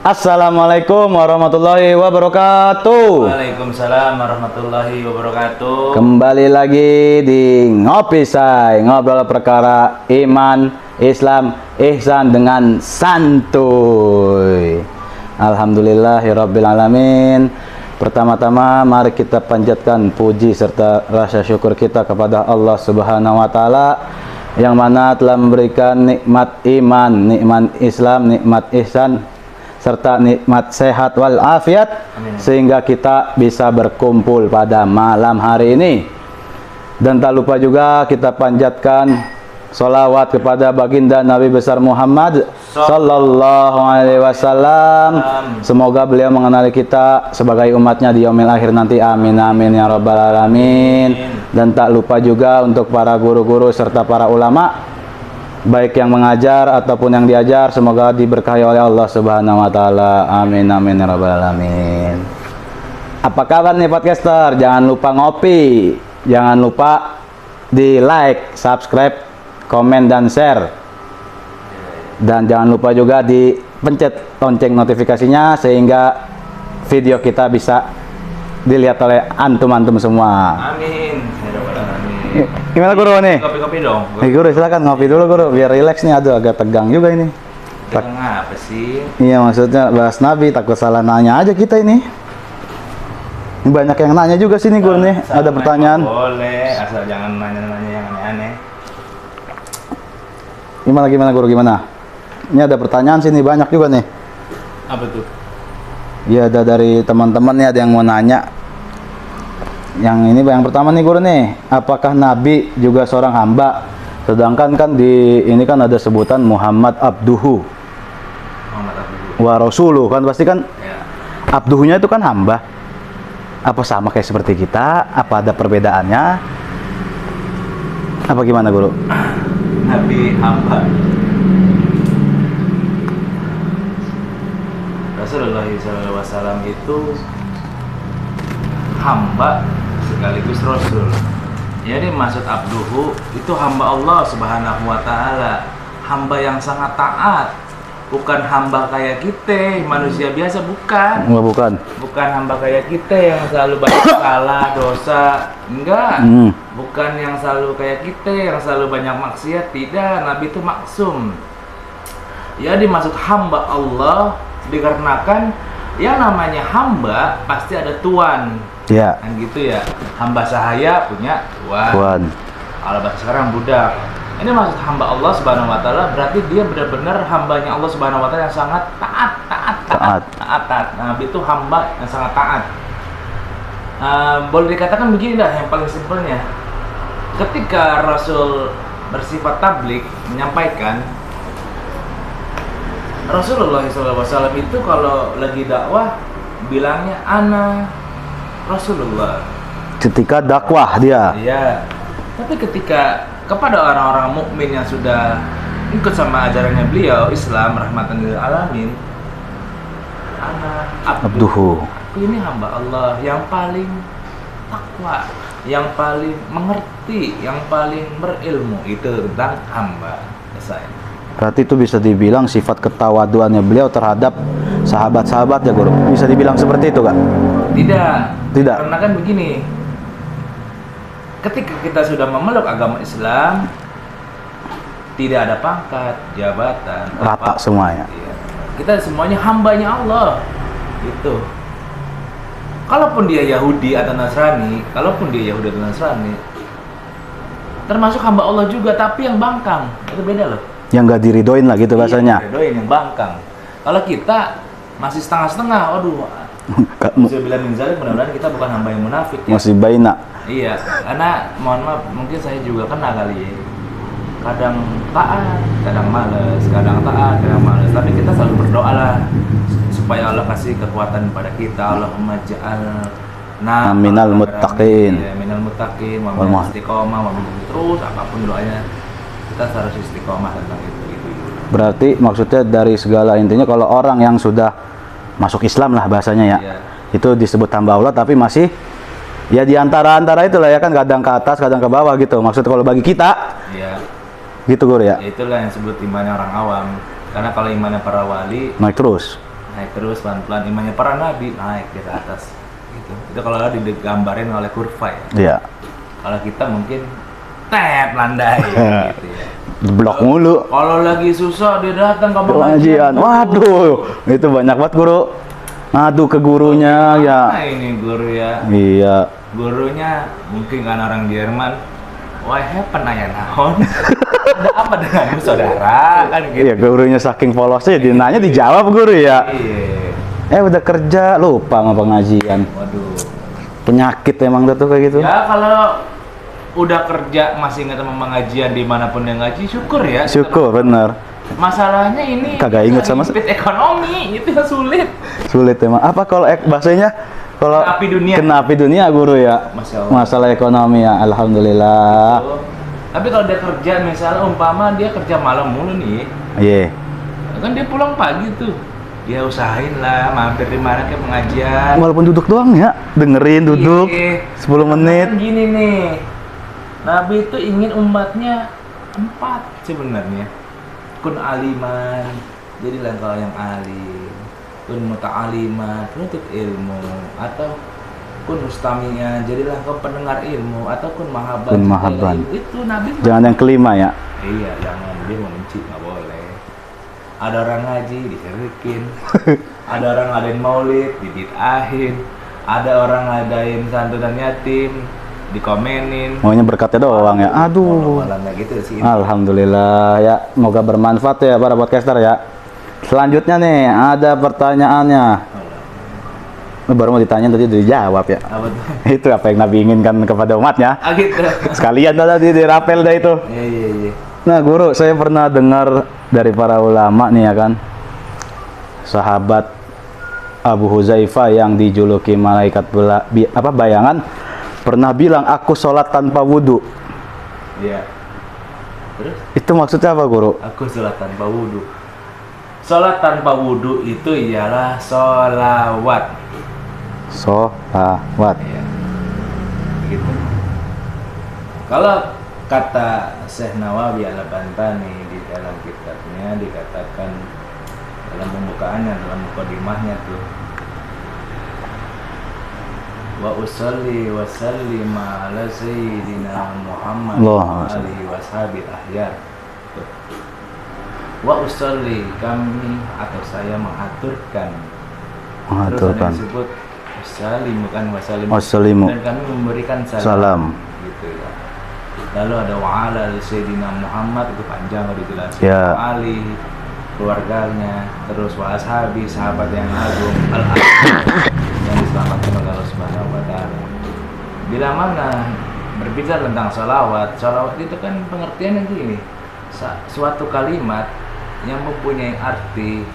Assalamualaikum warahmatullahi wabarakatuh. Waalaikumsalam warahmatullahi wabarakatuh. Kembali lagi di Ngopi Say, ngobrol perkara iman, Islam, ihsan dengan santuy. Alhamdulillahirabbil alamin. Pertama-tama mari kita panjatkan puji serta rasa syukur kita kepada Allah Subhanahu wa taala yang mana telah memberikan nikmat iman, nikmat Islam, nikmat ihsan serta nikmat sehat wal afiat. Amin. Sehingga kita bisa berkumpul pada malam hari ini. Dan tak lupa juga kita panjatkan sholawat kepada baginda Nabi besar Muhammad sallallahu alaihi wasallam. Semoga beliau mengenali kita sebagai umatnya di yaumil akhir nanti. Amin amin ya rabbal alamin. Dan tak lupa juga untuk para guru-guru serta para ulama, baik yang mengajar ataupun yang diajar, semoga diberkahi oleh Allah Subhanahu wa taala. Amin amin ya rabbal alamin. Apa kabar nih podcaster? Jangan lupa ngopi. Jangan lupa di like, subscribe, komen dan share. Dan jangan lupa juga dipencet lonceng notifikasinya sehingga video kita bisa dilihat oleh antum-antum semua. Amin. Gimana guru nih? Kopi-kopi dong. Guru silakan ngopi dulu guru biar rileks nih. Aduh agak tegang juga ini. Tegang apa sih? Iya maksudnya bahas Nabi, takut salah nanya aja kita ini. Ini banyak yang nanya juga sini guru nih. Ada pertanyaan. Boleh, asal jangan nanya-nanya yang aneh-aneh. Gimana guru gimana? Ini ada pertanyaan sini banyak juga nih. Apa tuh? Iya ada dari teman-teman nih, ada yang mau nanya. Yang ini yang pertama nih guru nih, apakah Nabi juga seorang hamba? Sedangkan kan di ini kan ada sebutan Muhammad abduhu Muhammad Abdul. wa rasuluh, kan pasti kan Ya. abduhunya itu kan hamba. Apa sama kayak seperti kita? Apa ada perbedaannya? Apa gimana guru? Nabi hamba. Rasulullah SAW itu hamba sekaligus rasul. Jadi maksud abduhu itu hamba Allah Subhanahu wa taala, hamba yang sangat taat, bukan hamba kayak kita manusia biasa, bukan. Enggak, bukan. Bukan hamba kayak kita yang selalu banyak salah, dosa, enggak. Bukan yang selalu kayak kita yang selalu banyak maksiat, tidak. Nabi itu maksum. Ya dimaksud hamba Allah dikarenakan yang namanya hamba pasti ada tuan. Ya. Kan gitu ya. Hamba sahaya punya tuan. Tuan. Kalau bahasa sekarang budak. Ini maksud hamba Allah Subhanahu wa taala, berarti dia benar-benar hambanya Allah Subhanahu wa taala yang sangat taat. Nabi itu hamba yang sangat taat. Boleh dikatakan begini dah, yang paling simpelnya. Ketika Rasul bersifat tablik, menyampaikan, Rasulullah SAW itu kalau lagi dakwah bilangnya ana Rasulullah. Ketika dakwah dia. Iya. Tapi ketika kepada orang-orang mukmin yang sudah ikut sama ajarannya beliau, Islam rahmatan lil alamin, ana abduhu. Aku ini hamba Allah yang paling takwa, yang paling mengerti, yang paling berilmu itu tentang hamba. Selesai. Berarti itu bisa dibilang sifat ketawaduannya beliau terhadap sahabat-sahabat ya guru. Bisa dibilang seperti itu Kak? Tidak. Karena kan begini, ketika kita sudah memeluk agama Islam, tidak ada pangkat, jabatan, rata semuanya. Iya. Kita semuanya hambanya Allah. Gitu. Kalaupun dia Yahudi atau Nasrani, termasuk hamba Allah juga, tapi yang bangkang. Itu beda loh. Yang gak diridoin lah gitu bahasanya. Iya, diridoin yang bangkang. Kalau kita masih setengah-setengah, waduh. Bismillah min zalik, mudah-mudahan kita bukan hamba yang munafik ya. Masih baina. Iya, karena mohon maaf, mungkin saya juga kena kali ya. Kadang taat, kadang males, kadang taat, kadang males. Tapi kita selalu berdoa lah supaya Allah kasih kekuatan pada kita. Allahumma ja'alna minal muttaqin. Ya, minal muttaqin, wa minal istiqomah, wa minal terus apapun doanya. Kita harus istiqomah tentang itu. Berarti maksudnya dari segala intinya kalau orang yang sudah masuk Islam lah bahasanya ya, iya, itu disebut hamba Allah, tapi masih ya di antara itulah ya kan, kadang ke atas kadang ke bawah gitu. Maksudnya kalau bagi kita, iya, gitu guru ya. Itulah yang disebut imannya orang awam. Karena kalau imannya para wali Naik terus. naik terus pelan-pelan. Imannya para nabi naik ke atas. Gitu. Itu kalau digambarin oleh kurva ya. Iya. Kalau kita mungkin landai gitu ya. Blok mulu. Kalau lagi susah dia datang ke Pengajian. Waduh, itu banyak banget guru. Ngadu ke gurunya ya. Nah ini guru ya. Iya. Gurunya mungkin kan orang Jerman. Wah, penanya naon? Ada apa denganmu saudara? Kan gitu. Iya, gurunya saking polosnya dinanya dijawab guru ya. Iya. Udah kerja lupa sama pengajian. Waduh. Penyakit emang tuh kayak gitu. Ya kalau udah kerja masih ingat sama pengajian dimanapun yang ngaji, syukur ya. Syukur bener. Masalahnya ini Kagak inget sama himpit ekonomi itu yang sulit. Sulit emang. Apa kalau bahasanya kalau Kena api dunia. Kena api dunia guru ya. Masya Allah. Masalah ekonomi ya. Alhamdulillah. Betul. Tapi kalau dia kerja misalnya umpama dia kerja malam mulu nih, Iya. kan dia pulang pagi tuh. Dia usahain lah mampir di mana ke pengajian. Walaupun duduk doang ya, dengerin duduk Iya. 10 menit. Kan gini nih, Nabi itu ingin umatnya 4 sebenarnya. Kun aliman, jadilah engkau yang alim. Kun muta'aliman, penuntut ilmu. Atau kun mustami'an, jadilah engkau pendengar ilmu. Atau kun mahabban. Kun mahabban. Itu Nabi. Jangan yang kelima ya. Iya, jangan. Dia mau membenci, nggak boleh. Ada orang ngaji, disyirikin. Ada orang ngadain maulid, dibid'ahin. Ada orang ngadain santunan yatim, dikomenin. Maunya berkatnya doang ya. Aduh. Malah nggak gitu sih. Alhamdulillah ya. Semoga bermanfaat ya para podcaster ya. Selanjutnya nih ada pertanyaannya. Baru mau ditanya tadi udah dijawab ya. Apa tuh? Itu apa yang Nabi inginkan kepada umatnya. Ah gitu. Sekalian tadi dirapel dah itu. Iya, iya, iya. Nah guru, saya pernah dengar dari para ulama nih ya kan, sahabat Abu Huzaifah yang dijuluki malaikat bayangan pernah bilang aku sholat tanpa wudhu. Iya. Terus? Itu maksudnya apa guru? Aku sholat tanpa wudhu. Sholat tanpa wudhu itu ialah sholawat. Sholawat. Iya. Gitu. Kalau kata Syekh Nawawi Al-Bantani di dalam kitabnya dikatakan dalam pembukaannya, dalam mukadimahnya tuh, wa usalli wa sallim ala sayyidina Muhammad wa alihi washabil ahyar. Wa usalli, kami atau saya mengaturkan. Terus ada yang disebut salim bukan wasalimu. Dan kami memberikan salam. Gitu ya. Lalu ada wa'ala sayyidina Muhammad, itu panjang kalau dijelasin. Ya. Ali, keluarganya, terus wa ashabi, sahabat yang agung, yang diselamatkan oleh Allah Subhanahu wa taala. Bila mana berbicara tentang salawat itu kan pengertiannya gini. Suatu kalimat yang mempunyai arti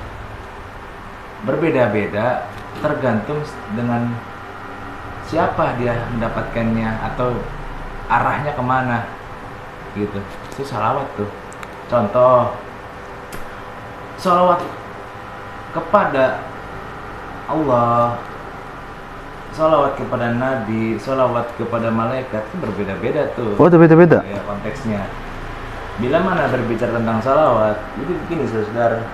berbeda-beda tergantung dengan siapa dia mendapatkannya atau arahnya kemana gitu. Itu salawat tuh. Contoh, salawat kepada Allah, salawat kepada Nabi, salawat kepada malaikat itu berbeda-beda tuh. Oh, itu beda-beda. Ya, konteksnya. Bila mana berbicara tentang salawat, itu begini saudara.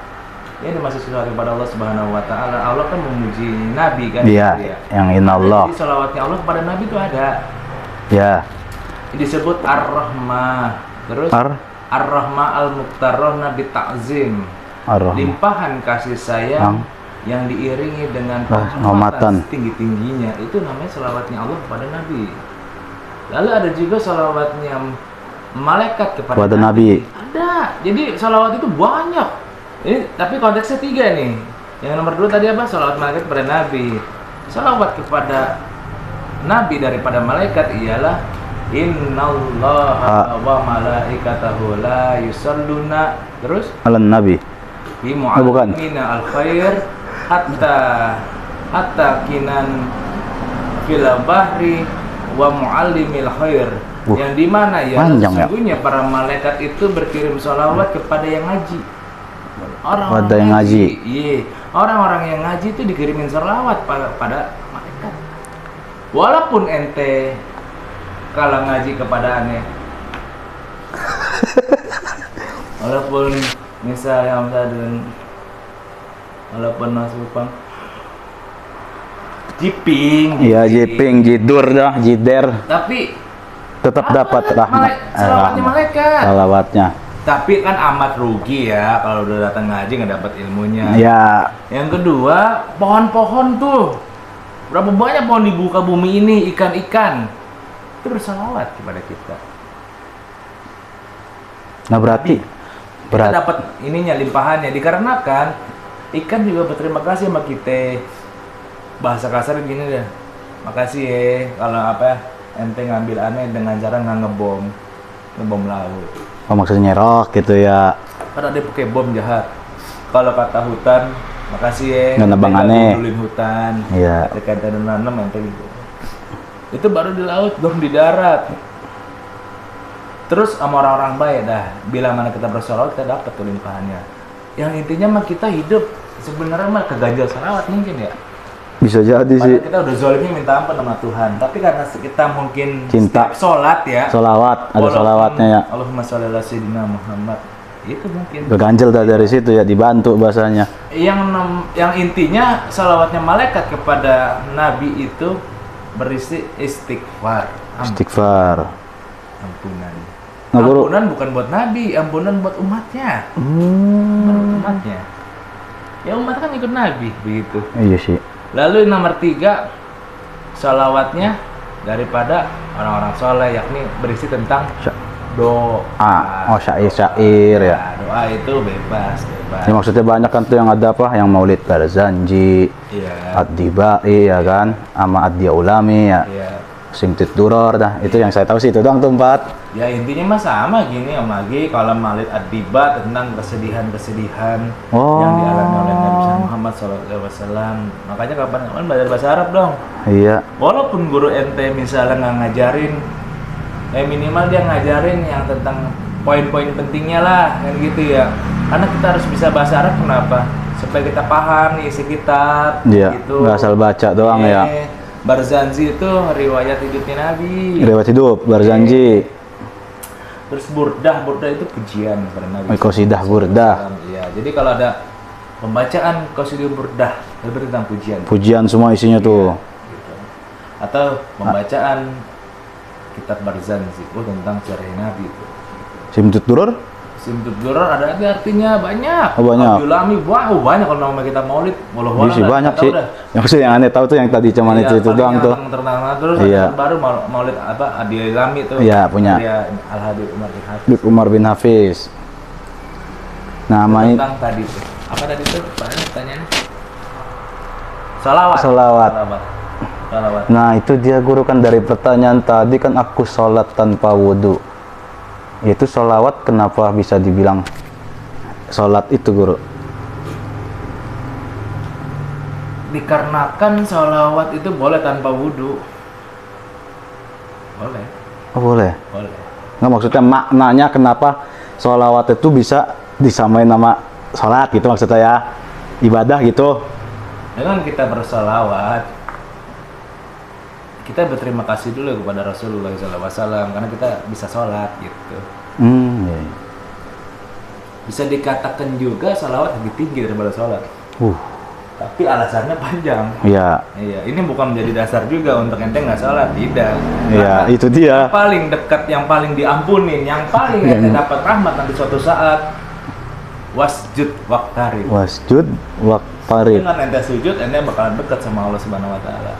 Ini masih salawat kepada Allah Subhanahu wa taala. Allah kan memuji Nabi kan? Iya, gitu ya. yang inallah. Jadi salawatnya Allah kepada Nabi itu ada. Ya. Disebut Ar-Rahmah. Terus Ar-Rahmah al-Muqtarrah Nabi Ta'zim. Limpahan kasih sayang yang diiringi dengan penghormatan tinggi-tingginya. Itu namanya salawatnya Allah kepada Nabi. Lalu ada juga salawatnya malaikat kepada Nabi. Ada. Jadi salawat itu banyak. Ini tapi konteksnya 3 nih. Yang nomor 2 tadi apa? Salawat malaikat kepada Nabi. Salawat kepada Nabi daripada malaikat ialah innallaha wa malaikatahu la yusalluna terus alan nabi bi mu'allimina al-khair hatta kinan fil bahri wa mu'allimil khair. Yang dimana ya sesungguhnya para malaikat itu berkirim salawat kepada yang ngaji. Orang-orang yang ngaji. Iya, orang-orang yang ngaji itu dikirimin salawat pada malaikat. Walaupun ente kalau ngaji kepada aneh, walaupun misalnya walaupun numpang jiping. Iya, jiping, jidur dah, jider. Tapi Tetap dapat rahmat. salawatnya malaikat. Salawatnya. Tapi kan amat rugi ya kalau udah datang ngaji nggak dapat ilmunya. Ya, Yang kedua, pohon-pohon tuh. Berapa banyak pohon di muka bumi ini, ikan-ikan. Itu bersalawat kepada kita. nah berarti Kita dapat ininya, limpahannya. Dikarenakan ikan juga berterima kasih sama kita. Bahasa kasar gini deh. Makasih ya kalau ente ngambil aneh dengan cara nggak ngebom laut. oh, maksudnya nyerok gitu ya. Karena dia pakai bom jahat. Kalau kata hutan, makasih ya. Nggak nebang ente aneh. pedulin hutan. Iya. Ketika ente nanam ente gitu. Itu baru di laut, belum di darat. Terus sama orang-orang baik dah. Bila mana kita bersolawat, kita dapat tuh limpahannya. Yang intinya mah kita hidup sebenarnya mah keganjal salawat mungkin ya. Bisa jadi sih. Padahal kita udah zolimnya minta ampun sama Tuhan. Tapi karena kita mungkin Cinta. setiap sholat ya. Solawat, ada walaupun solawatnya ya. Allahumma sholli ala sayyidina Muhammad. Itu mungkin. Keganjel dah dari situ ya, dibantu bahasanya. Yang intinya salawatnya malaikat kepada Nabi itu berisi istighfar. Istighfar. Ampunan. Nah, Guru. Ampunan bukan buat Nabi, ampunan buat umatnya. Buat umatnya. Ya umat kan ikut Nabi begitu. Iya sih. Lalu nomor 3, salawatnya daripada orang-orang soleh, yakni berisi tentang doa. Oh, syair ya. Doa itu bebas. Ya, maksudnya banyak kan tuh yang ada apa, yang Maulid Barzanji, Iya. Ad-Dibai ya kan, sama Ad-Dia Ulami ya, Iya. Simtit Duror dah. Itu yang saya tahu sih itu doang tuh 4. Ya intinya mah sama gini Om Agi, kalau Maulid Ad-Diba tentang kesedihan-kesedihan Oh. yang dialami oleh Nabi Muhammad SAW. Makanya kapan-kapan belajar bahasa Arab dong. Iya. Walaupun guru ente misalnya nggak ngajarin, minimal dia ngajarin yang tentang poin-poin pentingnya lah, kan gitu ya. Karena kita harus bisa bahasa Arab, kenapa? Supaya kita paham nih isi kitab. Iya. Gitu. Nggak asal baca doang ya. Barzanji itu riwayat hidupnya Nabi. Riwayat hidup Barzanji. Terus burdah itu pujian kepada Nabi. Qasidah burdah. Iya. Jadi kalau ada pembacaan qasidah burdah itu tentang pujian. Pujian semua isinya tuh. Gitu. Atau pembacaan kitab Barzanji tentang sejarah Nabi itu. Simtit Duror? Simtud Duror ada artinya banyak. Oh, banyak. Abdulami, banyak kalau nama kita Maulid. Walau Iya sih banyak sih. Yang maksud yang aneh tahu tuh yang tadi cuman itu doang tuh. Terkenal terus Iya. baru Maulid Adilami itu. Iya, punya. Al Habib Umar bin Hafiz. Habib Umar bin Hafiz. Namanya Tentang tadi tuh. Apa tadi tuh? Pertanyaannya. Salawat. Salawat. Salawat. Nah itu dia guru kan dari pertanyaan tadi kan aku sholat tanpa wudhu. Itu sholawat kenapa bisa dibilang sholat itu guru? Dikarenakan sholawat itu boleh tanpa wudhu. Boleh. Oh boleh? Boleh. Nggak maksudnya maknanya kenapa sholawat itu bisa disamain nama sholat gitu maksudnya ya? Ibadah gitu? Dengan kita bersalawat, kita berterima kasih dulu kepada Rasulullah SAW karena kita bisa sholat gitu. Iya. Bisa dikatakan juga salawat lebih tinggi daripada sholat. Tapi alasannya panjang. Iya. Iya, ini bukan menjadi dasar juga untuk ente nggak sholat, tidak. Iya, Karena itu dia. Yang paling dekat, yang paling diampunin, yang paling ente dapat rahmat nanti suatu saat, wasjud waqtarib. Wasjud waqtarib. Dengan ente sujud, ente bakalan dekat sama Allah Subhanahu Wa Taala.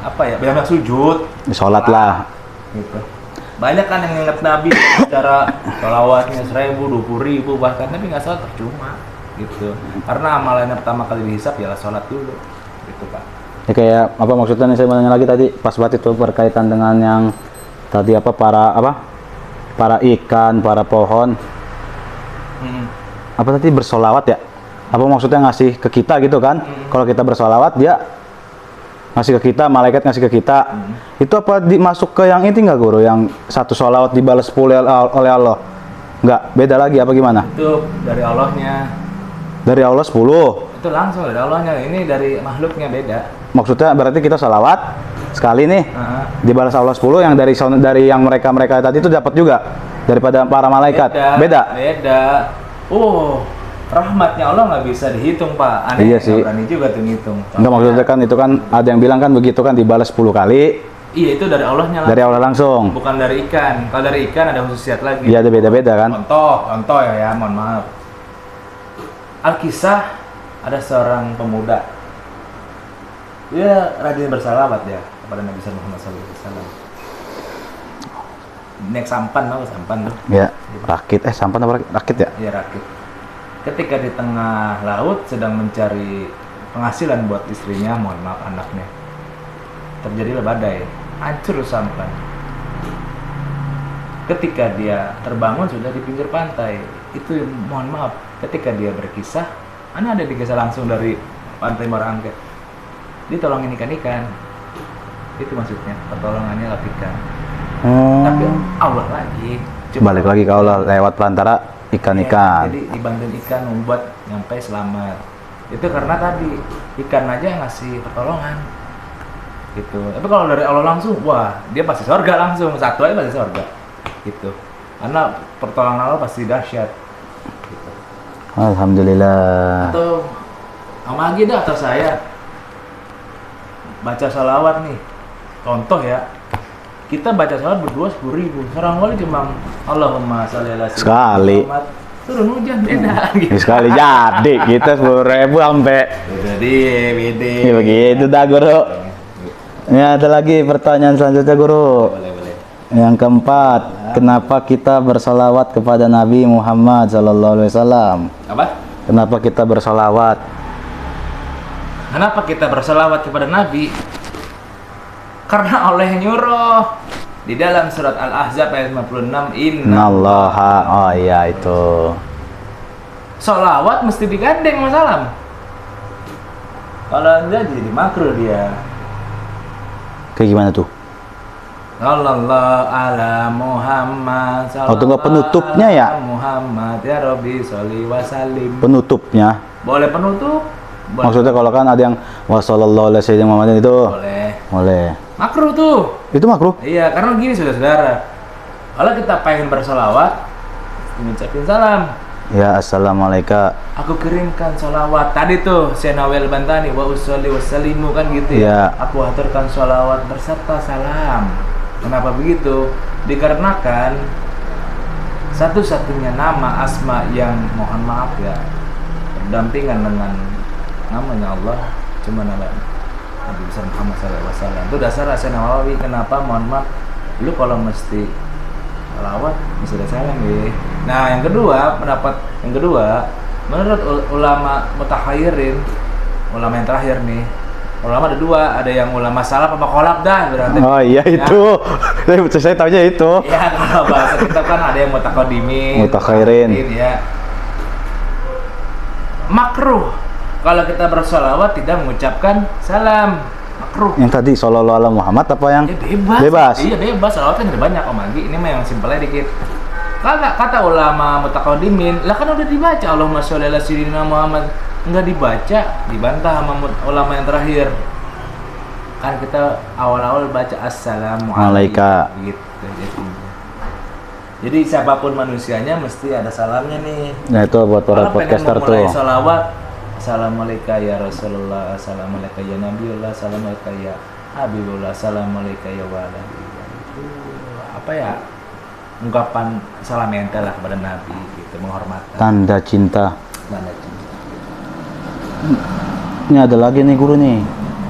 Apa ya? Banyak sujud. Sholat lah. Gitu. Banyak kan yang ingat Nabi secara sholawatnya 1000, 20.000 bahkan, tapi nggak sholat percuma gitu. Karena amalan yang pertama kali dihisap ya sholat dulu, gitu Pak. Ya kayak apa maksudnya nih saya mau nanya lagi tadi pas banget itu berkaitan dengan yang tadi para ikan, para pohon. Apa tadi bersolawat ya? Apa maksudnya ngasih ke kita gitu kan? Kalau kita bersolawat dia ngasih ke kita, malaikat ngasih ke kita. Itu apa dimasuk ke yang ini nggak guru? Yang satu sholawat dibalas 10 oleh Allah? Nggak, beda lagi apa gimana? Itu dari Allahnya. Dari Allah 10. Itu langsung dari Allahnya. Ini dari makhluknya beda. Maksudnya berarti kita sholawat sekali nih dibalas Allah 10, yang dari yang mereka tadi itu dapat juga daripada para malaikat. Beda. Oh, rahmatnya Allah nggak bisa dihitung, Pak. Iya Nggak sih. berani juga tuh ngitung. Enggak, maksudnya kan itu kan ada yang bilang kan begitu kan dibalas 10 kali Iya, itu dari Allahnya lah. dari Allah langsung. Bukan dari ikan. Kalau dari ikan ada khususiyat lagi. Iya, ada beda-beda kan. Contoh ya, mohon maaf. Alkisah ada seorang pemuda. Dia rajin bersalawat ya kepada Nabi Muhammad SAW. Naik sampan, tau sampan tuh? Ya, rakit. Sampan apa rakit? Rakit ya? Iya, rakit. Ketika di tengah laut sedang mencari penghasilan buat istrinya, mohon maaf anaknya, terjadilah badai, hancur sampan. Ketika dia terbangun sudah di pinggir pantai, itu mohon maaf, ketika dia berkisah, ada dikisah langsung dari pantai Muara Angke, ditolongin ikan-ikan, itu maksudnya pertolongannya lewat ikan. Tapi Allah lagi, Balik lagi ke Allah lewat pelantara ikan-ikan. Jadi dibantuin ikan membuat nyampe selamat. Itu karena tadi ikan aja yang ngasih pertolongan. Gitu. Tapi kalau dari Allah langsung, wah, dia pasti surga langsung. Satu aja pasti surga. Gitu. Karena pertolongan Allah pasti dahsyat. Gitu. Alhamdulillah. Atau sama lagi dah atau saya baca salawat nih. Contoh ya. Kita baca salawat berdua 10.000. Seorang kali cuma Allahumma sholli ala sayyidina Sekali. Muhammad. Turun hujan beda gitu. Sekali jadi kita 10.000 sampai. Jadi beda. Ya begitu dah guru. Ini ada lagi pertanyaan selanjutnya guru. Boleh. Yang keempat, kenapa kita bersolawat kepada Nabi Muhammad SAW? Apa? Kenapa kita bersolawat? Kenapa kita berselawat kepada Nabi? Karena Allah yang nyuruh. Di dalam surat Al-Ahzab ayat 56, Innallaha, oh iya itu. Sholawat mesti digandeng sama salam. Kalau enggak jadi makruh dia. Kayak gimana tuh? Sallallahu ala Muhammad. Oh, tunggu penutupnya ya? Muhammad ya Rabbi sholli wa sallim. Penutupnya. Boleh penutup? Boleh. Maksudnya kalau kan ada yang wassallallahu alaihi wasallam Muhammadin itu. Boleh. Boleh. Makruh tuh. Itu makruh. Iya, karena gini saudara-saudara. Kalau kita pengen bersolawat, mengucapin salam. Ya, assalamualaikum. Aku kirimkan sholawat. Tadi tuh Senawel Bantani wa usolli wassalimu kan gitu ya. Iya. Aku aturkan sholawat berserta salam. Kenapa begitu? Dikarenakan satu-satunya nama asma yang mohon maaf ya berdampingan dengan namanya Allah cuma nama Nabi besar Muhammad SAW. Itu dasar Rasul Nawawi. Kenapa mohon maaf lu kalau mesti salawat mesti ada salam ya. Nah yang kedua, pendapat yang kedua, menurut ulama mutakhirin, ulama yang terakhir nih, ulama ada dua, ada yang ulama salaf apa kolab dah berarti. Oh iya ya. itu. Saya tahunya itu. Ya kalau bahasa kita kan ada yang mutakodimin, Mutakhirin. ya. Makruh kalau kita bersolawat tidak mengucapkan salam, makruh. Yang tadi sallallahu alaihi Muhammad apa yang Ya bebas. bebas? Iya bebas. Salawat kan ada banyak Om Agi. Ini mah yang simpelnya dikit. Kata ulama mutakodimin, lah kan udah dibaca Allahumma sholli ala sayyidina Muhammad, enggak dibaca, dibantah sama ulama yang terakhir. Kan kita awal-awal baca assalamualaikum gitu. Jadi siapapun manusianya mesti ada salamnya nih. Nah itu buat para Orang podcaster pengen memulai tuh. salawat, assalamualaikum ya Rasulullah, assalamualaikum ya Nabiullah, assalamualaikum ya Habibullah, assalamualaikum ya wala. Apa ya? Ungkapan salam ente lah kepada Nabi gitu, menghormati. Tanda cinta. Tanda cinta. Ini ada lagi nih guru nih.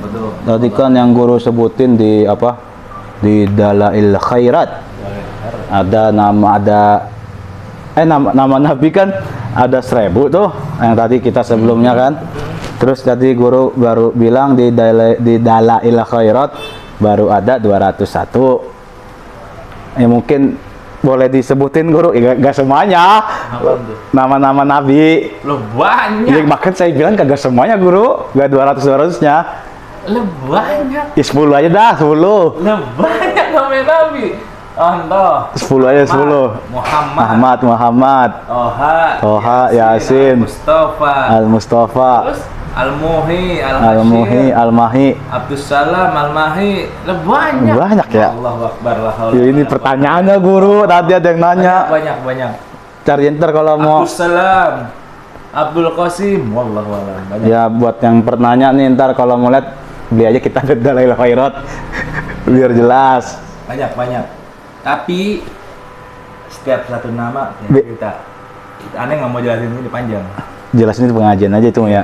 Betul. Tadi kan yang guru sebutin di apa? Di Dalail Khairat. Ada nama nama Nabi kan ada 1000 tuh. Yang tadi kita sebelumnya kan. Terus tadi guru baru bilang di Dalail Khairat baru ada 201. Mungkin boleh disebutin guru, gak semuanya nama-nama Nabi. Loh banyak. Ya, bahkan saya bilang kagak semuanya guru, gak 200-200-nya. Loh banyak. Ya 10 aja dah, 10. Loh banyak nama Nabi. Contoh 10 aja, 10. Muhammad, Toha, Yasin, Al-Mustafa, terus Al-Muhi, Al-Muhi, Al-Mahi, Abdussalam, Al-Mahi. Loh banyak. Banyak ya? Allahu Akbar, la haula Ya ini wala pertanyaannya guru, tadi ada yang nanya. banyak. Cari ntar kalau mau Abdussalam. Abdul Qasim, wallahu a'lam. Banyak. Ya buat yang pernanya nih, ntar kalau mau lihat beli aja kita Dalail Khairat biar jelas. Banyak. Tapi setiap satu nama ya kita aneh nggak mau jelasin ini panjang. Jelasin itu pengajian aja itu ya.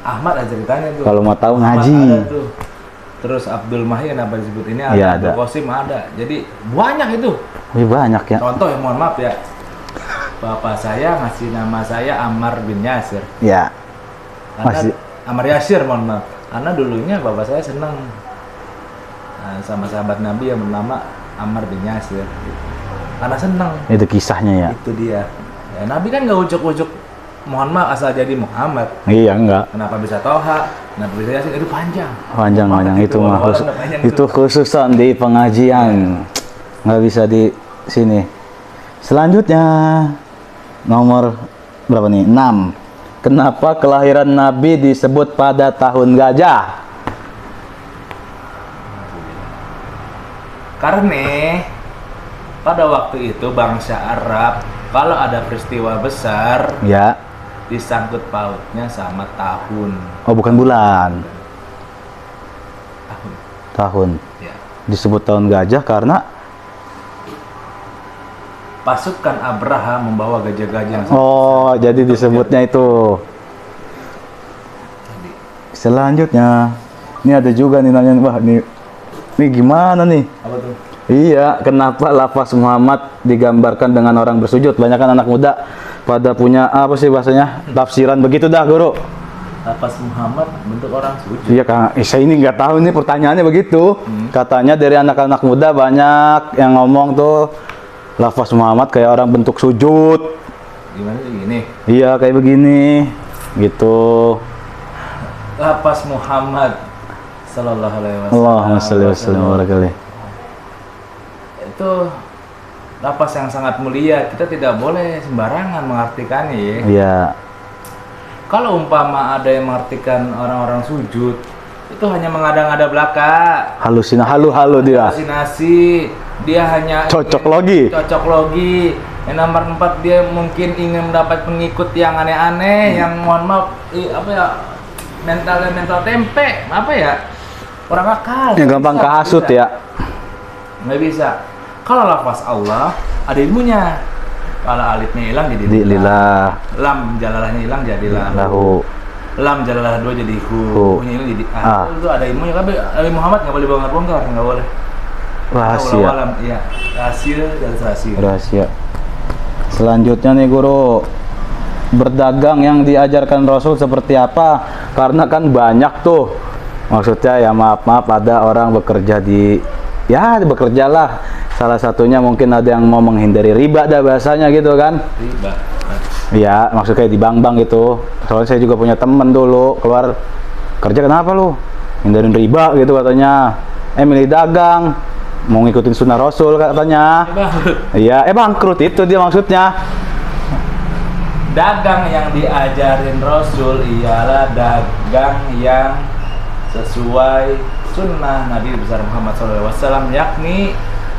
Ahmad ada ceritanya tuh. Kalau mau tahu Ahmad ngaji. ada tuh. Terus Abdul Mahi kenapa disebut ini ada, Ya, Abdul ada. Qasim ada. Jadi banyak itu. Wih, banyak ya. Contoh ya, mohon maaf ya. Bapak saya ngasih nama saya Ammar bin Yasir. Ya. Karena Masih- Ammar Yasir, mohon maaf. Karena dulunya bapak saya senang sama sahabat Nabi yang bernama Ammar bin Yasir. Karena senang. Itu kisahnya ya. Itu dia. Ya, Nabi kan nggak ujuk-ujuk mohon maaf asal jadi Muhammad. Iya enggak. Kenapa bisa Toha? Kenapa bisa Yasin? Itu panjang. Panjang itu mah walau khusus, udah panjang itu khususan di pengajian. Nggak bisa di sini. Selanjutnya nomor berapa nih? 6. Kenapa kelahiran Nabi disebut pada tahun gajah? Karena pada waktu itu bangsa Arab kalau ada peristiwa besar Ya. disangkut pautnya sama tahun. Oh, bukan bulan. Tahun. Tahun. Ya. Disebut tahun gajah karena Pasukan Abraha membawa gajah-gajah yang oh, jadi disebutnya itu. Selanjutnya, ini ada juga nih nanya, wah ini gimana nih? apa tuh? Iya, kenapa lafaz Muhammad digambarkan dengan orang bersujud? Banyak kan anak muda pada punya apa sih bahasanya? Tafsiran begitu dah, Guru. Lafaz Muhammad bentuk orang sujud. Iya, Kang. Saya ini nggak tahu nih pertanyaannya begitu. Katanya dari anak-anak muda banyak yang ngomong tuh lafaz Muhammad kayak orang bentuk sujud. Gimana sih gini? Iya, kayak begini. Gitu. Lafaz Muhammad sallallahu alaihi wasallam. Allahumma shalli wa sallim wa barik alaih. Itu lafaz yang sangat mulia. Kita tidak boleh sembarangan mengartikannya ya. Iya. Kalau umpama ada yang mengartikan orang-orang sujud, itu hanya mengada-ngada belaka. Halu dia. Halusinasi. Dia hanya Cocok logi. Cocok logi. Yang nomor 4 dia mungkin ingin mendapat pengikut yang aneh-aneh, yang mohon maaf, apa ya, mental tempe, apa ya, kurang akal. Yang gampang Bisa, kehasut bisa. ya. Nggak bisa. Kalau lafaz Allah ada ilmunya. Kalau alifnya hilang jadi Di lillah lam jalalahnya hilang jadi lahu. lam jalalah 2 jadi Hu. hu-nya hilang jadi Ah. Itu ada ilmunya, tapi Ali Muhammad nggak boleh bongkar, nggak boleh. Rahasia. Alam, iya. Rahasia dan rahasia. Rahasia. Selanjutnya nih, Guru. Berdagang yang diajarkan Rasul seperti apa? Karena kan banyak tuh. Maksudnya ya maaf ada orang bekerja bekerjalah. Salah satunya mungkin ada yang mau menghindari riba dah bahasanya gitu kan. Riba. Iya, maksudnya di bank gitu. Soalnya saya juga punya temen dulu keluar kerja, kenapa lu? Hindarin riba gitu katanya. Milih dagang, mau ngikutin sunnah Rasul katanya. Iya, bangkrut itu dia maksudnya. Dagang yang diajarin Rasul ialah dagang yang sesuai sunnah Nabi besar Muhammad SAW, yakni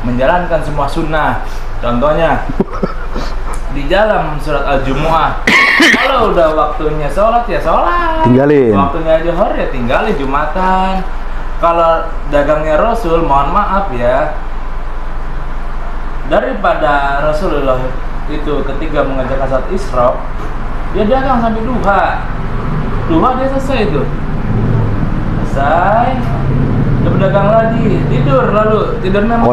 menjalankan semua sunnah. Contohnya di dalam surat Al-Jumu'ah, kalau udah waktunya sholat ya sholat, Tinggalin. waktunya Zuhur ya tinggalin Jumatan. Kalau dagangnya Rasul, mohon maaf ya, daripada Rasulullah itu ketika mengerjakan saat Isra, dia dagang sampai duha dia selesai itu, dia berdagang lagi, tidur memang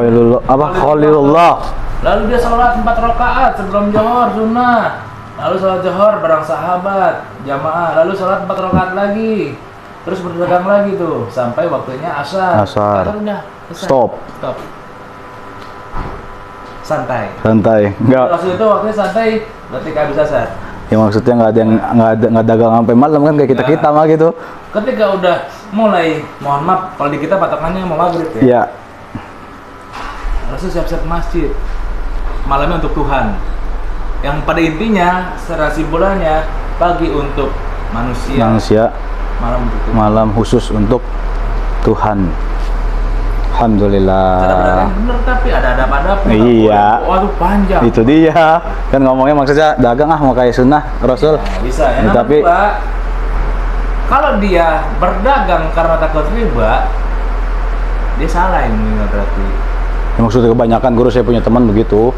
Khalilullah. lalu dia sholat 4 rakaat sebelum Zuhur sunnah, lalu sholat Zuhur bareng sahabat jamaah, lalu sholat 4 rakaat lagi, terus berdagang lagi tuh sampai waktunya asar. Udah selesai. Stop. Santai. Enggak. Rasul itu waktunya santai ketika habis asar. Ya maksudnya nggak dagang sampai malam kan kayak kita mah gitu. Ketika udah mulai, mohon maaf kalau di kita patokannya mau maghrib ya. Iya. Rasul siap-siap masjid. Malamnya untuk Tuhan. Yang pada intinya secara simbolannya pagi untuk manusia, Manusia, malam untuk Tuhan. malam khusus untuk Tuhan. Alhamdulillah. Cara berdagang bener, tapi ada adab-adabnya. Iya. Waduh, panjang. Itu dia. Kan ngomongnya maksudnya dagang mau kayak sunnah Rasul. Ya, bisa ya. Ya, tapi Kedua, kalau dia berdagang karena takut riba, dia salah ini berarti. ya, maksudnya kebanyakan guru saya punya teman begitu.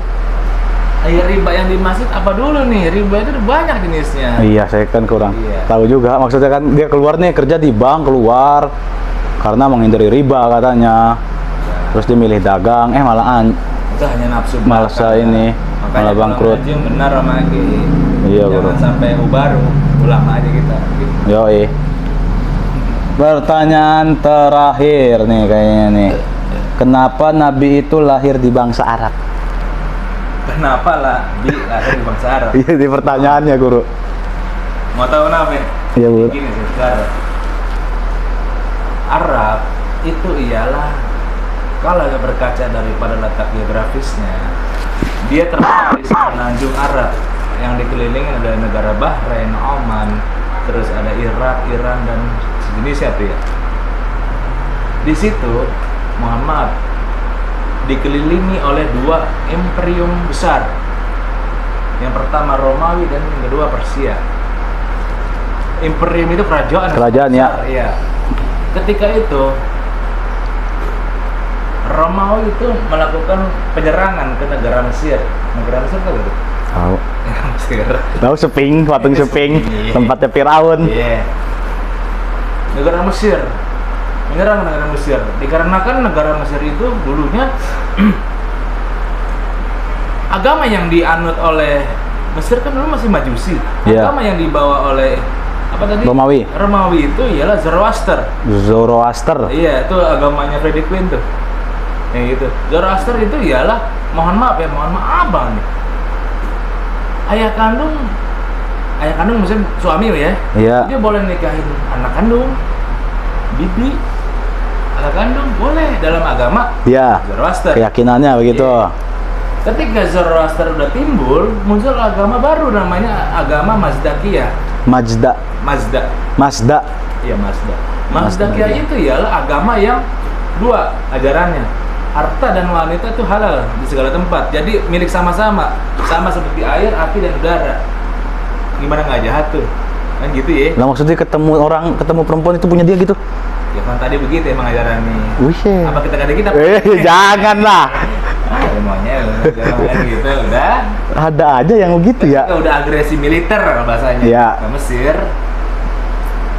Riba yang di masjid apa dulu nih? Riba itu banyak jenisnya. Iya, saya kan kurang Iya. tahu juga. Maksudnya kan dia keluar nih kerja di bank keluar karena menghindari riba katanya. Terus dia milih dagang, malahan Itu hanya nafsu malah belaka. ini Makanya malah kalau bangkrut. ngaji yang benar sama lagi. Iya, Jangan bro. sampai baru ulama aja kita. Gitu. Yoi. Pertanyaan terakhir nih kayaknya nih. Kenapa Nabi itu lahir di bangsa Arab? Kenapa lah lahir di bangsa Arab? Iya di pertanyaannya guru. Mau tahu kenapa? Iya, Bu. Gini sih, sekarang Arab itu ialah, kalau yang berkaca daripada letak geografisnya, dia terletak di semenanjung Arab yang dikelilingi oleh negara Bahrain, Oman, terus ada Irak, Iran dan sejenisnya tuh ya. Di situ, mohon maaf, dikelilingi oleh dua imperium besar. Yang pertama Romawi dan yang kedua Persia. Imperium itu kerajaan. Kerajaan, ya. besar, iya. Ketika itu Romawi itu melakukan penyerangan ke negara Mesir. Negara Mesir tahu gitu? Tahu. Mesir. Tahu Seping, patung Seping, Iya. tempatnya Firaun. Iya. Negara Mesir menyerang negara Mesir. Dikarenakan negara Mesir itu dulunya agama yang dianut oleh Mesir kan dulu masih Majusi. Iya. Agama yang dibawa oleh apa tadi? Romawi. Romawi itu ialah Zoroaster. Zoroaster. Iya, itu agamanya Freddie Quinn tuh. Yang gitu. Zoroaster itu ialah, mohon maaf bang nih. Ayah kandung maksudnya suami ya. Iya. Dia boleh nikahin anak kandung, bibi, anak kandung boleh dalam agama Iya. Zoroaster. Keyakinannya begitu. Iya. Ketika Zoroaster udah timbul, muncul agama baru namanya agama Mazdakiyah. Mazda. Mazda. Iya, Mazda. Mazdakiyah Mazda. itu ialah agama yang dua ajarannya. Harta dan wanita itu halal di segala tempat. Jadi milik sama-sama. Sama seperti air, api, dan udara. Gimana nggak jahat tuh? Kan gitu ya. Lah maksudnya ketemu perempuan itu punya dia gitu. Ya kan tadi begitu emang ajarannya. Wih. Apa kita kita? Janganlah. Maunya jangan gitu udah. Ada aja yang begitu ya. Ketika udah agresi militer bahasanya Iya. ke Mesir.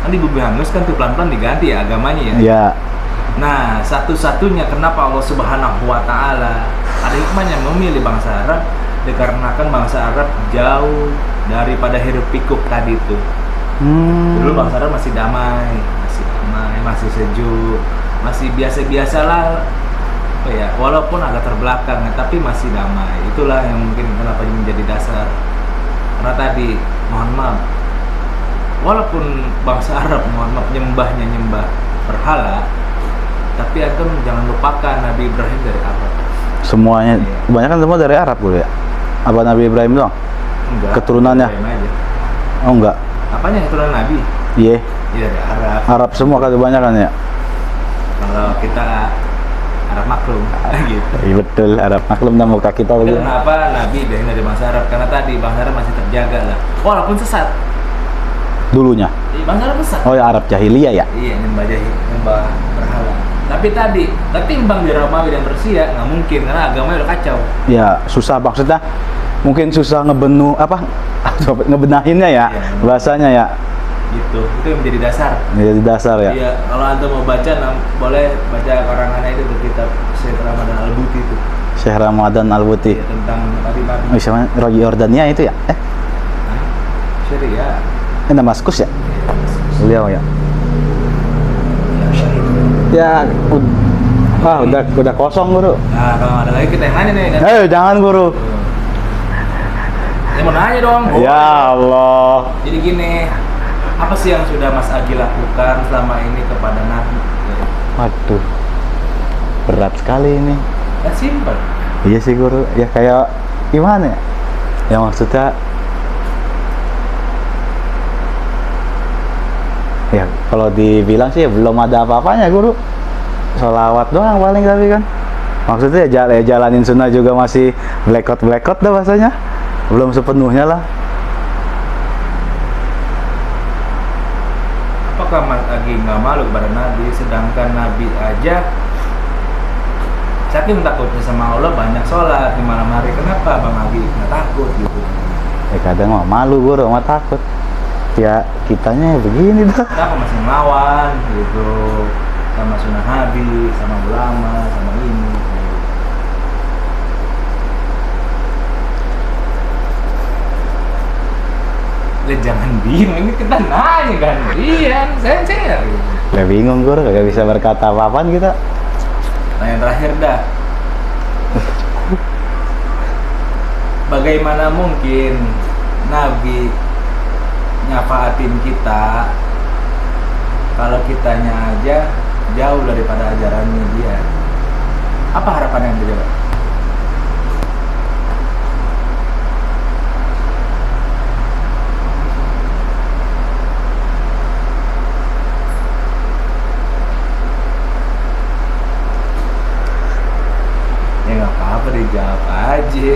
Kan di Bumi Hangus kan tuh pelan-pelan diganti ya agamanya ya. Iya. Nah, satu-satunya kenapa Allah Subhanahu wa Ta'ala ada hikmahnya memilih bangsa Arab, dikarenakan bangsa Arab jauh daripada hiruk pikuk tadi itu. Dulu bangsa Arab masih damai, masih sejuk, masih biasa-biasalah. Ya, walaupun agak terbelakang, tapi masih damai. Itulah yang mungkin kenapa menjadi dasar. Karena tadi, mohon maaf, walaupun bangsa Arab, mohon maaf, nyembah berhala, tapi antum jangan lupakan Nabi Ibrahim dari Arab. Semuanya, Iya. kebanyakan semua dari Arab dulu ya. Apa Nabi Ibrahim doang? Enggak. Keturunannya? Ibrahim aja. Oh enggak. Apanya keturunan Nabi? Iya. Iya dari Arab. Arab semua kan kebanyakan ya. Kalau kita Arab maklum, gitu. Iya betul, Arab maklum dan muka kita Itu begitu. kenapa Nabi Ibrahim dari bangsa Arab? Karena tadi bangsa Arab masih terjaga lah, walaupun sesat. Dulunya. Bangsa Arab sesat. Oh ya Arab jahiliyah ya. Iya, nyembah berhala. Tapi tadi, ketimbang di Romawi dan Persia nggak mungkin karena agamanya udah kacau. Ya susah maksudnya. Mungkin susah ngebenahinnya ya, Iya, bahasanya ya. Gitu. Itu yang menjadi dasar. Jadi dasar ya. Iya, kalau anda mau baca, boleh baca karangannya itu tuh, kitab Syekh Ramadan Al-Buti itu. Syekh Ramadan Al-Buti. Ya, tentang Nabi-Nabi. Oh, siapa? Rogi Yordania itu ya? Syariah. Damaskus ya? Beliau ya. Ya, udah kosong guru. Nah, kalau ada lagi kita yang nanya nih kan. Jangan guru. Saya mau nanya dong. Ya Allah. Jadi gini, apa sih yang sudah Mas Agi lakukan selama ini kepada Nabi? Waduh, berat sekali ini. Kan simpel. Iya sih guru. Ya kayak gimana ya? Ya maksudnya ya kalau dibilang sih ya belum ada apa-apanya guru. sholawat doang paling tapi kan. Maksudnya jalanin sunnah juga masih blackout dah bahasanya. Belum sepenuhnya lah. Apakah Mas Agi nggak malu kepada Nabi, sedangkan Nabi aja saking takutnya sama Allah banyak sholat di malam hari, kenapa Bang Agi nggak takut gitu? Kadang mah malu guru, mah takut. Ya kitanya begini dah. Kenapa masih melawan gitu sama sunnah Nabi, sama ulama, sama ini? Lah jangan bingung, ini kita nanya kan, iya, saya. Gak bingung guru, gak bisa berkata apa-apaan kita. Nah yang terakhir dah, bagaimana mungkin Nabi nyafaatin kita kalau kitanya aja jauh daripada ajarannya dia? Apa harapan yang dia? Ya nggak apa-apa, dijawab aja.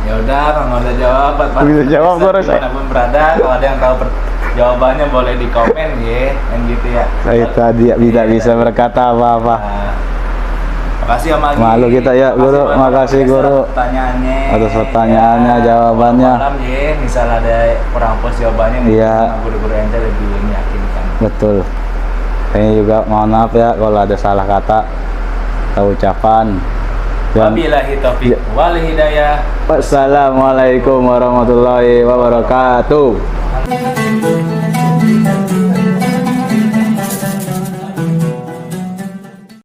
Ya udah, kalau ada jawaban, Bisa jawab, gua rasa. dimanapun berada, kalau ada yang tahu jawabannya boleh di komen ya, yang gitu ya. Saya tadi tidak bisa berkata apa-apa. Nah, makasih Om Agi. Malu kita ya, Guru. Makasih, Guru. Pertanyaannya. Atas pertanyaannya, jawabannya. Malam ya, misal ada kurang pas jawabannya, Iya. guru-guru ente lebih meyakinkan. Betul. Saya juga mohon maaf ya kalau ada salah kata atau ucapan. Wabillahi taufiq wal hidayah. Wassalamualaikum warahmatullahi wabarakatuh.